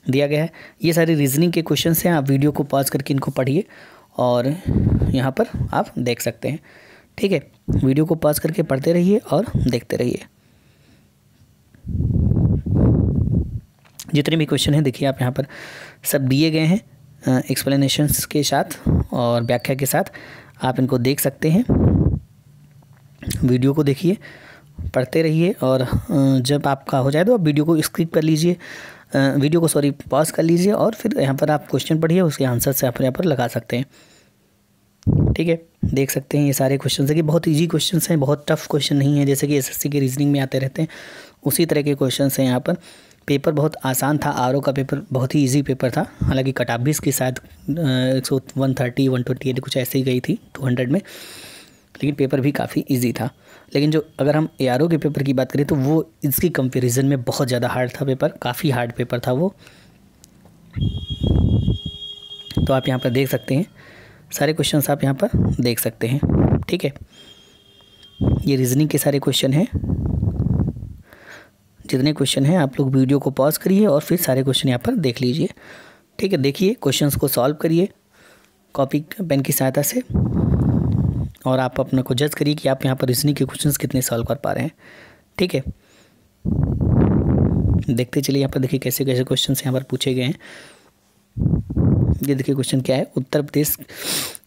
दिया गया है। ये सारे रीजनिंग के क्वेश्चन हैं, आप वीडियो को पॉज करके इनको पढ़िए और यहाँ पर आप देख सकते हैं। ठीक है, वीडियो को पॉज करके पढ़ते रहिए और देखते रहिए। जितने भी क्वेश्चन हैं देखिए आप यहाँ पर सब दिए गए हैं एक्सप्लेनेशंस के साथ और व्याख्या के साथ, आप इनको देख सकते हैं। वीडियो को देखिए, पढ़ते रहिए और जब आपका हो जाए तो आप वीडियो को स्किप कर लीजिए, वीडियो को पॉज कर लीजिए और फिर यहाँ पर आप क्वेश्चन पढ़िए, उसके आंसर से आप यहाँ पर लगा सकते हैं। ठीक है, देख सकते हैं ये सारे क्वेश्चन है कि बहुत इजी क्वेश्चन हैं, बहुत टफ क्वेश्चन नहीं है जैसे कि SSC के रीजनिंग में आते रहते हैं, उसी तरह के क्वेश्चन हैं यहाँ पर। पेपर बहुत आसान था, RO का पेपर बहुत ही इजी पेपर था, हालांकि कट ऑफ भी इसकी शायद 130 128 कुछ ऐसे ही गई थी 200 में, लेकिन पेपर भी काफ़ी इजी था। लेकिन जो अगर हम ARO के पेपर की बात करें तो वो इसकी कंपैरिजन में बहुत ज़्यादा हार्ड था पेपर, काफ़ी हार्ड पेपर था वो। तो आप यहाँ पर देख सकते हैं सारे क्वेश्चंस, आप यहाँ पर देख सकते हैं। ठीक है, ये रीजनिंग के सारे क्वेश्चन हैं। जितने क्वेश्चन हैं आप लोग वीडियो को पॉज करिए और फिर सारे क्वेश्चन यहाँ पर देख लीजिए। ठीक है, देखिए क्वेश्चंस को सॉल्व करिए कॉपी पेन की सहायता से और आप अपने को जज करिए कि आप यहाँ पर रीजनिंग के क्वेश्चंस कितने सॉल्व कर पा रहे हैं। ठीक है, देखते चलिए यहाँ पर देखिए कैसे कैसे क्वेश्चंस यहाँ पर पूछे गए हैं। ये देखिए क्वेश्चन क्या है, उत्तर प्रदेश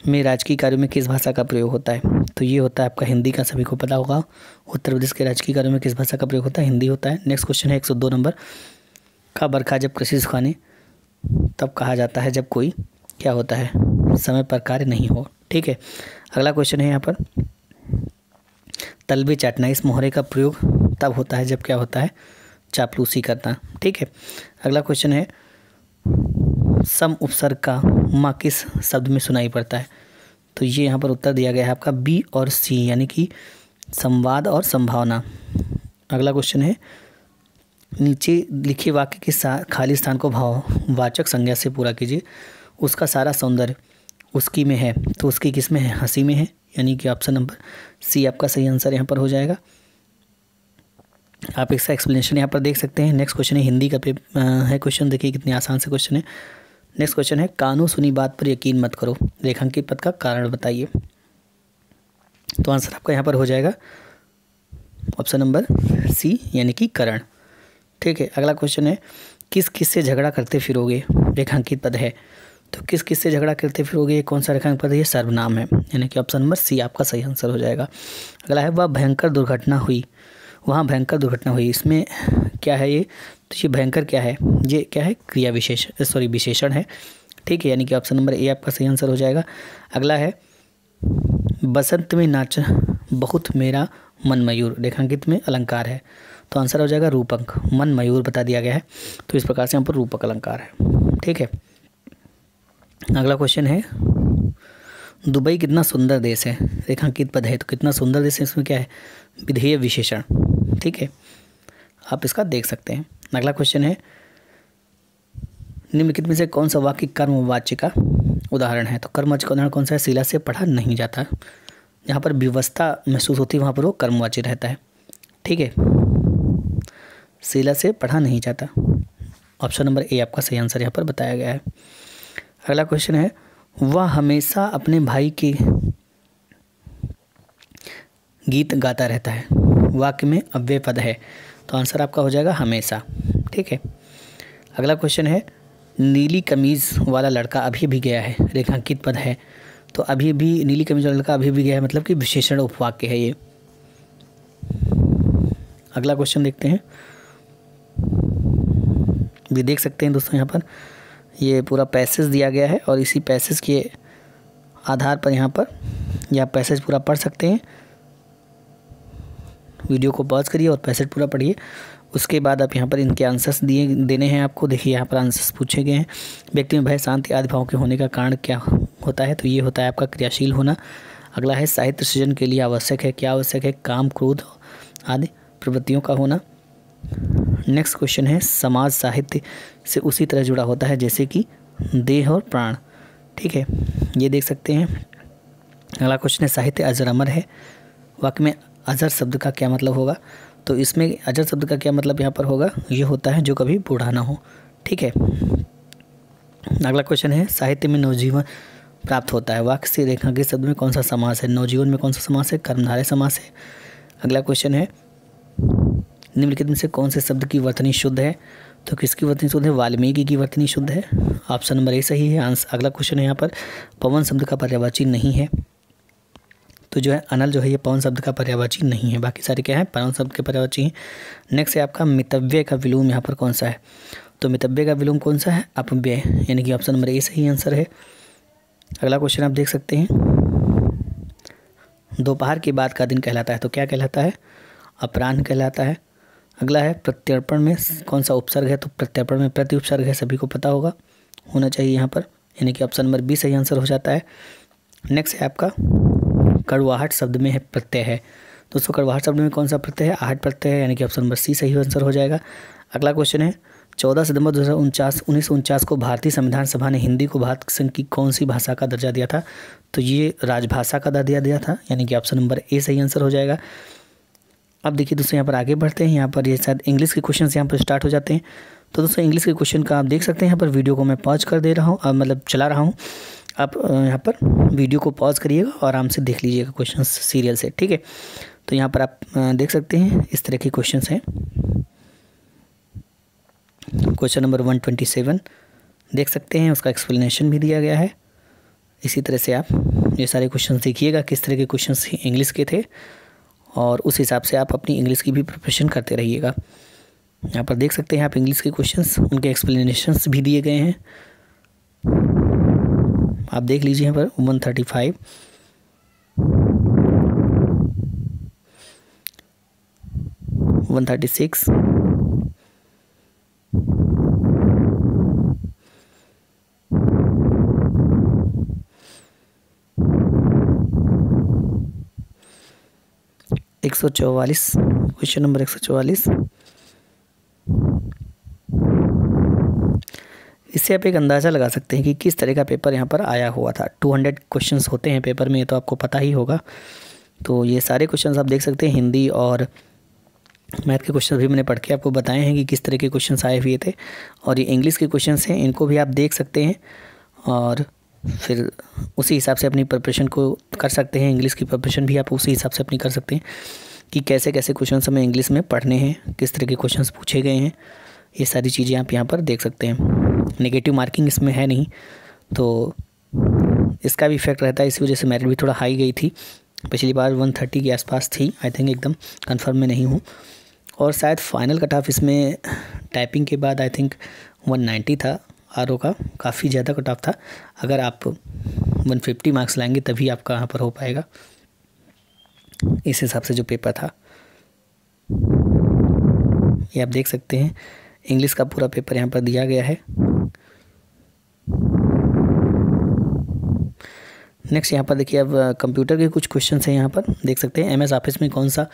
में राजकीय कार्यों में किस भाषा का प्रयोग होता है? तो ये होता है आपका हिंदी का, सभी को पता होगा। उत्तर प्रदेश के राजकीय कार्यों में किस भाषा का प्रयोग होता है? हिंदी होता है। नेक्स्ट क्वेश्चन है 102 नंबर का, बरखा जब कृषि सुखाने तब कहा जाता है जब कोई क्या होता है? समय पर कार्य नहीं हो। ठीक है, अगला क्वेश्चन है यहाँ पर, तलबे चाटना, इस मोहरे का प्रयोग तब होता है जब क्या होता है? चापलूसी करना। ठीक है, अगला क्वेश्चन है, सम उपसर्ग का माँ किस शब्द में सुनाई पड़ता है? तो ये यहाँ पर उत्तर दिया गया है आपका B और C, यानी कि संवाद और संभावना। अगला क्वेश्चन है, नीचे लिखे वाक्य के खाली स्थान को भाववाचक संज्ञा से पूरा कीजिए। उसका सारा सौंदर्य उसकी में है, तो उसकी किस में है? हंसी में है, यानी कि ऑप्शन नंबर C आपका सही आंसर यहाँ पर हो जाएगा। आप इसका एक्सप्लेनेशन यहाँ पर देख सकते हैं। नेक्स्ट क्वेश्चन है, हिंदी का है क्वेश्चन, देखिए कितने आसान से क्वेश्चन है। नेक्स्ट क्वेश्चन है, कानों सुनी बात पर यकीन मत करो, रेखांकित पद का कारण बताइए। तो आंसर आपका यहाँ पर हो जाएगा ऑप्शन नंबर C, यानी कि करण। ठीक है, अगला क्वेश्चन है, किस किस से झगड़ा करते फिरोगे? रेखांकित पद है, तो किस किस से झगड़ा करते फिरोगे? कौन सा रेखांकित पद है? ये सर्वनाम है, यानी कि ऑप्शन नंबर C आपका सही आंसर हो जाएगा। अगला है, वह भयंकर दुर्घटना हुई, वहाँ भयंकर दुर्घटना हुई, इसमें क्या है ये? तो ये भयंकर क्या है? ये क्या है? क्रिया विशेषण है। ठीक है, यानी कि ऑप्शन नंबर A आपका सही आंसर हो जाएगा। अगला है, बसंत में नाच बहुत मेरा मन मयूर, रेखांकित में अलंकार है, तो आंसर हो जाएगा रूपक। मन मयूर बता दिया गया है, तो इस प्रकार से यहाँ पर रूपक अलंकार है। ठीक है, अगला क्वेश्चन है, दुबई कितना सुंदर देश है? रेखांकित पद है, तो कितना सुंदर देश है, इसमें क्या है? विधेय विशेषण। ठीक है, आप इसका देख सकते हैं। अगला क्वेश्चन है, निम्नलिखित में से कौन सा वाक्य कर्मवाच्य का उदाहरण है? तो कर्मवाच्य का उदाहरण कौन सा है? शिला से पढ़ा नहीं जाता, जहाँ पर व्यवस्था महसूस होती है वहाँ पर वो कर्मवाच्य रहता है। ठीक है, शिला से पढ़ा नहीं जाता, ऑप्शन नंबर A आपका सही आंसर यहाँ पर बताया गया है। अगला क्वेश्चन है, वह हमेशा अपने भाई के गीत गाता रहता है। वाक्य में अव्यय पद है, तो आंसर आपका हो जाएगा हमेशा। ठीक है, अगला क्वेश्चन है, नीली कमीज वाला लड़का अभी भी गया है, रेखांकित पद है। तो अभी भी नीली कमीज वाला लड़का अभी भी गया है मतलब कि विशेषण उपवाक्य है ये। अगला क्वेश्चन देखते हैं, भी देख सकते हैं दोस्तों यहाँ पर ये पूरा पैसेज दिया गया है और इसी पैसेज के आधार पर यहाँ पर यह पैसेज पूरा पढ़ सकते हैं। वीडियो को पॉज करिए और पैसेज पूरा पढ़िए, उसके बाद आप यहाँ पर इनके आंसर्स देने हैं आपको। देखिए यहाँ पर आंसर्स पूछे गए हैं। व्यक्ति में भय, शांति आदि भावों के होने का कारण क्या होता है, तो ये होता है आपका क्रियाशील होना। अगला है साहित्य सृजन के लिए आवश्यक है, क्या आवश्यक है, काम, क्रोध आदि प्रवृत्तियों का होना। नेक्स्ट क्वेश्चन है, समाज साहित्य से उसी तरह जुड़ा होता है जैसे कि देह और प्राण। ठीक है, ये देख सकते हैं। अगला क्वेश्चन है, साहित्य अजर अमर है, वाक्य में अजर शब्द का क्या मतलब होगा, तो इसमें अजर शब्द का क्या मतलब यहाँ पर होगा, ये होता है जो कभी बूढ़ा ना हो। ठीक है, अगला क्वेश्चन है, साहित्य में नवजीवन प्राप्त होता है, वाक्य से रेखांकित शब्द में कौन सा समास है, नवजीवन में कौन सा समास है, कर्मधारय समास है। अगला क्वेश्चन है, निम्नलिखित में से कौन से शब्द की वर्तनी शुद्ध है, तो किसकी वर्तनी शुद्ध है, वाल्मीकि की वर्तनी शुद्ध है। ऑप्शन नंबर ए सही है। अगला क्वेश्चन है यहाँ पर, पवन शब्द का पर्यायवाची नहीं है, तो जो है अनल जो है ये पवन शब्द का पर्यायवाची नहीं है, बाकी सारे क्या है पवन शब्द के पर्यायवाची हैं। नेक्स्ट है आपका, मितव्यय का विलोम यहाँ पर कौन सा है, तो मितव्यय का विलोम कौन सा है, अपव्यय, यानी कि ऑप्शन नंबर ए सही आंसर है। अगला क्वेश्चन आप देख सकते हैं, दोपहर के बाद का दिन कहलाता है, तो क्या कहलाता है, अपराह्न कहलाता है। अगला है, प्रत्यर्पण में कौन सा उपसर्ग है, तो प्रत्यर्पण में प्रति उपसर्ग है, सभी को पता होना चाहिए यहाँ पर, यानी कि ऑप्शन नंबर बी सही आंसर हो जाता है। नेक्स्ट है आपका, कड़वाहट शब्द में है प्रत्यय है, दोस्तों कड़वाहट शब्द में कौन सा प्रत्यय है, आहट प्रत्यय है, यानी कि ऑप्शन नंबर सी सही आंसर हो जाएगा। अगला क्वेश्चन है, 14 सितंबर 1949 को भारतीय संविधान सभा ने हिंदी को भारत संघ की कौन सी भाषा का दर्जा दिया था, तो ये राजभाषा का दर्जा दिया था, यानी कि ऑप्शन नंबर ए सही आंसर हो जाएगा। अब देखिए दोस्तों यहाँ पर आगे बढ़ते हैं, यहाँ पर ये शायद इंग्लिश के क्वेश्चन यहाँ पर स्टार्ट हो जाते हैं। तो दोस्तों इंग्लिश के क्वेश्चन का आप देख सकते हैं, यहाँ पर वीडियो को मैं पॉज कर दे रहा हूँ, मतलब चला रहा हूँ, आप यहाँ पर वीडियो को पॉज करिएगा और आराम से देख लीजिएगा क्वेश्चन सीरियल से। ठीक है, तो यहाँ पर आप देख सकते हैं इस तरह के क्वेश्चन हैं। क्वेश्चन नंबर 127 देख सकते हैं, उसका एक्सप्लेनेशन भी दिया गया है। इसी तरह से आप ये सारे क्वेश्चन देखिएगा किस तरह के क्वेश्चन इंग्लिश के थे, और उस हिसाब से आप अपनी इंग्लिश की भी प्रिपरेशन करते रहिएगा। यहाँ पर देख सकते हैं आप इंग्लिश के क्वेश्चंस, उनके एक्सप्लेनेशंस भी दिए गए हैं, आप देख लीजिए यहाँ पर 135, 136, 144, क्वेश्चन नंबर 144। इससे आप एक अंदाज़ा लगा सकते हैं कि किस तरह का पेपर यहाँ पर आया हुआ था। 200 क्वेश्चंस होते हैं पेपर में, ये तो आपको पता ही होगा। तो ये सारे क्वेश्चंस आप देख सकते हैं, हिंदी और मैथ के क्वेश्चन भी मैंने पढ़ के आपको बताए हैं कि किस तरह के क्वेश्चंस आए हुए थे, और ये इंग्लिश के क्वेश्चंस हैं, इनको भी आप देख सकते हैं और फिर उसी हिसाब से अपनी प्रिपरेशन को कर सकते हैं। इंग्लिश की प्रिपरेशन भी आप उसी हिसाब से अपनी कर सकते हैं कि कैसे कैसे क्वेश्चन हमें इंग्लिश में पढ़ने हैं, किस तरह के क्वेश्चन पूछे गए हैं, ये सारी चीज़ें आप यहाँ पर देख सकते हैं। नेगेटिव मार्किंग इसमें है नहीं, तो इसका भी इफेक्ट रहता है, इसी वजह से मेरिट भी थोड़ा हाई गई थी। पिछली बार 130 के आसपास थी, आई थिंक, एकदम कंफर्म में नहीं हूँ। और शायद फाइनल कट ऑफ इसमें टाइपिंग के बाद आई थिंक 190 था, आरओ का काफ़ी ज़्यादा कट ऑफ था। अगर आप 150 मार्क्स लाएंगे तभी आपका यहाँ पर हो पाएगा, इस हिसाब से जो पेपर था। ये आप देख सकते हैं, इंग्लिश का पूरा पेपर यहाँ पर दिया गया है। नेक्स्ट यहाँ पर देखिए, अब कंप्यूटर के कुछ क्वेश्चन हैं, यहाँ पर देख सकते हैं। एमएस ऑफिस में कौन सा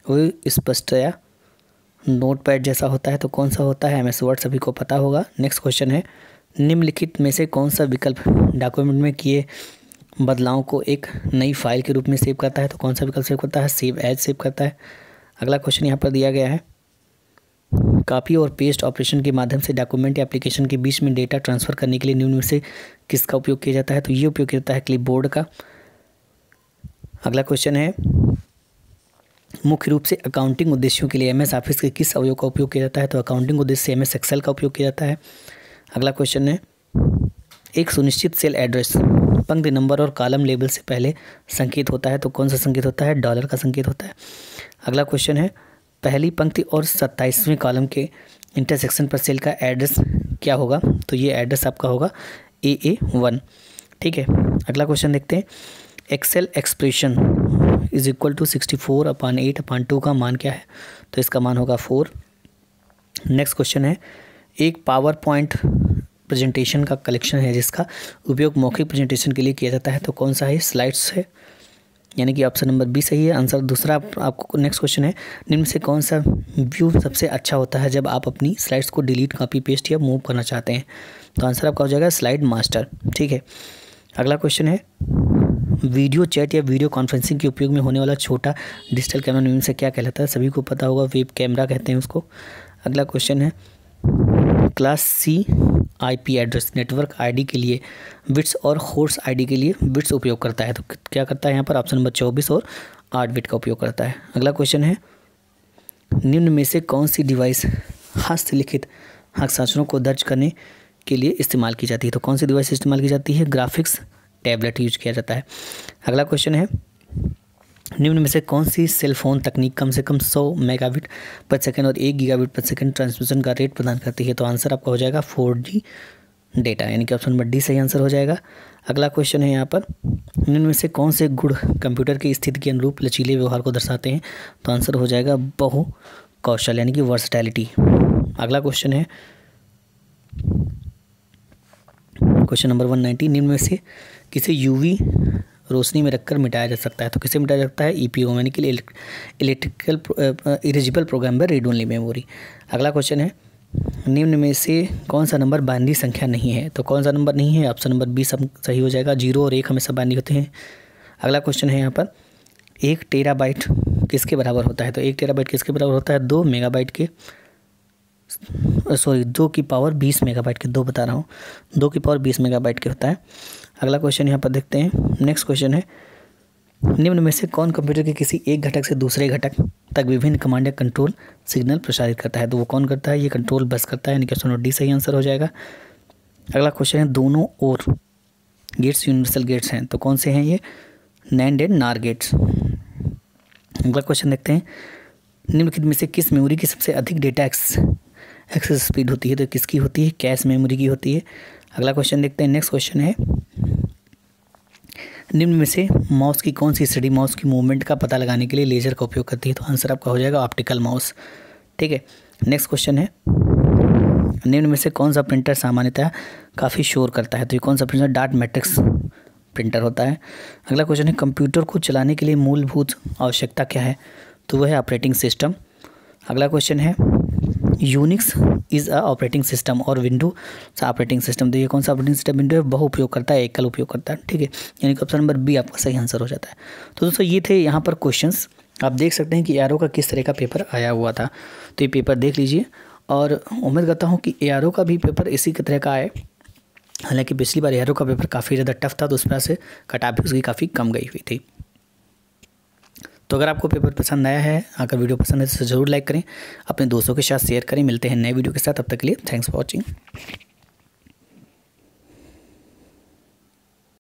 वो स्पष्टतया नोटपैड जैसा होता है, तो कौन सा होता है, एमएस वर्ड सभी को पता होगा। नेक्स्ट क्वेश्चन है, निम्नलिखित में से कौन सा विकल्प डॉक्यूमेंट में किए बदलावों को एक नई फाइल के रूप में सेव करता है, तो कौन सा विकल्प सेव करता है, सेव एज सेव करता है। अगला क्वेश्चन यहाँ पर दिया गया है, कॉपी और पेस्ट ऑपरेशन के माध्यम से डॉक्यूमेंट या एप्लीकेशन के बीच में डेटा ट्रांसफ़र करने के लिए निम्न में से किसका उपयोग किया जाता है, तो ये उपयोग किया जाता है क्लिपबोर्ड का। अगला क्वेश्चन है, मुख्य रूप से अकाउंटिंग उद्देश्यों के लिए एमएस ऑफिस के किस अवयव का उपयोग किया जाता है? तो अकाउंटिंग उद्देश्य से एमएस एक्सेल का उपयोग किया जाता है। अगला क्वेश्चन है, एक सुनिश्चित सेल एड्रेस पंक्ति नंबर और कॉलम लेबल से पहले संकेत होता है, तो कौन सा संकेत होता है? डॉलर का संकेत होता है। अगला क्वेश्चन है, पहली पंक्ति और 27वें कॉलम के इंटरसेक्शन पर सेल का एड्रेस क्या होगा? तो ये एड्रेस आपका होगा AA1। ठीक है, अगला क्वेश्चन देखते हैं, excel expression is equal to 64/8/2 का मान क्या है? तो इसका मान होगा 4। नेक्स्ट क्वेश्चन है, एक पावर पॉइंट प्रेजेंटेशन का कलेक्शन है जिसका उपयोग मौखिक प्रेजेंटेशन के लिए किया जाता है, तो कौन सा है? स्लाइड्स है, यानी कि ऑप्शन नंबर बी सही है आंसर। दूसरा आपको नेक्स्ट क्वेश्चन है, निम्न से कौन सा व्यू सबसे अच्छा होता है जब आप अपनी स्लाइड्स को डिलीट, कॉपी पेस्ट या मूव करना चाहते हैं? तो आंसर आपका हो जाएगा स्लाइड मास्टर। ठीक है, अगला क्वेश्चन है, वीडियो चैट या वीडियो कॉन्फ्रेंसिंग के उपयोग में होने वाला छोटा डिजिटल कैमरा निम्न से क्या कहलाता है? सभी को पता होगा, वेब कैमरा कहते हैं उसको। अगला क्वेश्चन है, class C IP address network ID के लिए बिट्स और होस्ट आईडी के लिए बिट्स उपयोग करता है, तो क्या करता है यहाँ पर? ऑप्शन नंबर 24 और 8 बिट का उपयोग करता है। अगला क्वेश्चन है, निम्न में से कौन सी डिवाइस हस्तलिखित हस्ताक्षरों को दर्ज करने के लिए इस्तेमाल की जाती है? तो कौन सी डिवाइस इस्तेमाल की जाती है? ग्राफिक्स टैबलेट यूज किया जाता है। अगला क्वेश्चन है, निम्न में से कौन सी सेल फोन तकनीक कम से कम 100 मेगाबिट पर सेकंड और 1 गीगाबिट पर सेकंड ट्रांसमिशन का रेट प्रदान करती है? तो आंसर आपका हो जाएगा 4G डेटा, यानी कि ऑप्शन नंबर डी सही आंसर हो जाएगा। अगला क्वेश्चन है यहाँ पर, निम्न में से कौन से गुण कंप्यूटर की स्थिति के अनुरूप लचीले व्यवहार को दर्शाते हैं? तो आंसर हो जाएगा बहु कौशल, यानी कि वर्सटैलिटी। अगला क्वेश्चन है क्वेश्चन नंबर 190, निम्न में से किसे यूवी रोशनी में रखकर मिटाया जा सकता है? तो किसे मिटाया जा सकता है? EPROM, यानी कि electrical erasable programmable read only memory. अगला क्वेश्चन है, निम्न में से कौन सा नंबर बाइनरी संख्या नहीं है? तो कौन सा नंबर नहीं है? ऑप्शन नंबर बी सब सही हो जाएगा, 0 और 1 हमेशा बाइनरी होते हैं। अगला क्वेश्चन है यहाँ पर, 1 टेराबाइट किसके बराबर होता है? तो 1 टेराबाइट किसके बराबर होता है? 2 मेगाबाइट के, सॉरी 2 की पावर 20 मेगाबाइट के, 2 बता रहा हूँ, 2 की पावर 20 मेगाबाइट के होता है। अगला क्वेश्चन यहाँ पर देखते हैं, नेक्स्ट क्वेश्चन है, निम्न में से कौन कंप्यूटर के किसी एक घटक से दूसरे घटक तक विभिन्न कमांड या कंट्रोल सिग्नल प्रसारित करता है? तो वो कौन करता है? ये कंट्रोल बस करता है, यानी कि ऑप्शन डी सही आंसर हो जाएगा। अगला क्वेश्चन है, दोनों ओर गेट्स यूनिवर्सल गेट्स हैं, तो कौन से हैं ये? नैंड एंड नार गेट्स। अगला क्वेश्चन देखते हैं, निम्नलिखित में से किस मेमोरी की सबसे अधिक डेटा एक्सेस स्पीड होती है? तो किसकी होती है? कैश मेमोरी की होती है। अगला क्वेश्चन देखते हैं, नेक्स्ट क्वेश्चन है, निम्न में से माउस की कौन सी स्टडी माउस की मूवमेंट का पता लगाने के लिए लेजर का उपयोग करती है? तो आंसर आपका हो जाएगा ऑप्टिकल माउस। ठीक है, नेक्स्ट क्वेश्चन है, निम्न में से कौन सा प्रिंटर सामान्यतः काफ़ी शोर करता है? तो ये कौन सा प्रिंटर? डॉट मैट्रिक्स प्रिंटर होता है। अगला क्वेश्चन है, कंप्यूटर को चलाने के लिए मूलभूत आवश्यकता क्या है? तो वह है ऑपरेटिंग सिस्टम। अगला क्वेश्चन है, Unix is a operating system और विंडोज ऑपरेटिंग सिस्टम, तो ये कौन सा ऑपरेटिंग सिस्टम? विंडो है, बहु उपयोग करता है, एकल उपयोग करता है। ठीक है, यानी कि ऑप्शन नंबर बी आपका सही आंसर हो जाता है। तो दोस्तों ये थे यहाँ पर क्वेश्चंस, आप देख सकते हैं कि ARO का किस तरह का पेपर आया हुआ था, तो ये पेपर देख लीजिए और उम्मीद करता हूँ कि ARO का भी पेपर इसी तरह का आए। हालांकि पिछली बार ARO का पेपर काफ़ी ज़्यादा टफ था, तो उस पर से कट-ऑफ भी उसकी काफ़ी कम गई हुई थी। तो अगर आपको पेपर पसंद आया है, अगर वीडियो पसंद है तो ज़रूर लाइक करें, अपने दोस्तों के साथ शेयर करें। मिलते हैं नए वीडियो के साथ, तब तक के लिए थैंक्स फॉर वॉचिंग।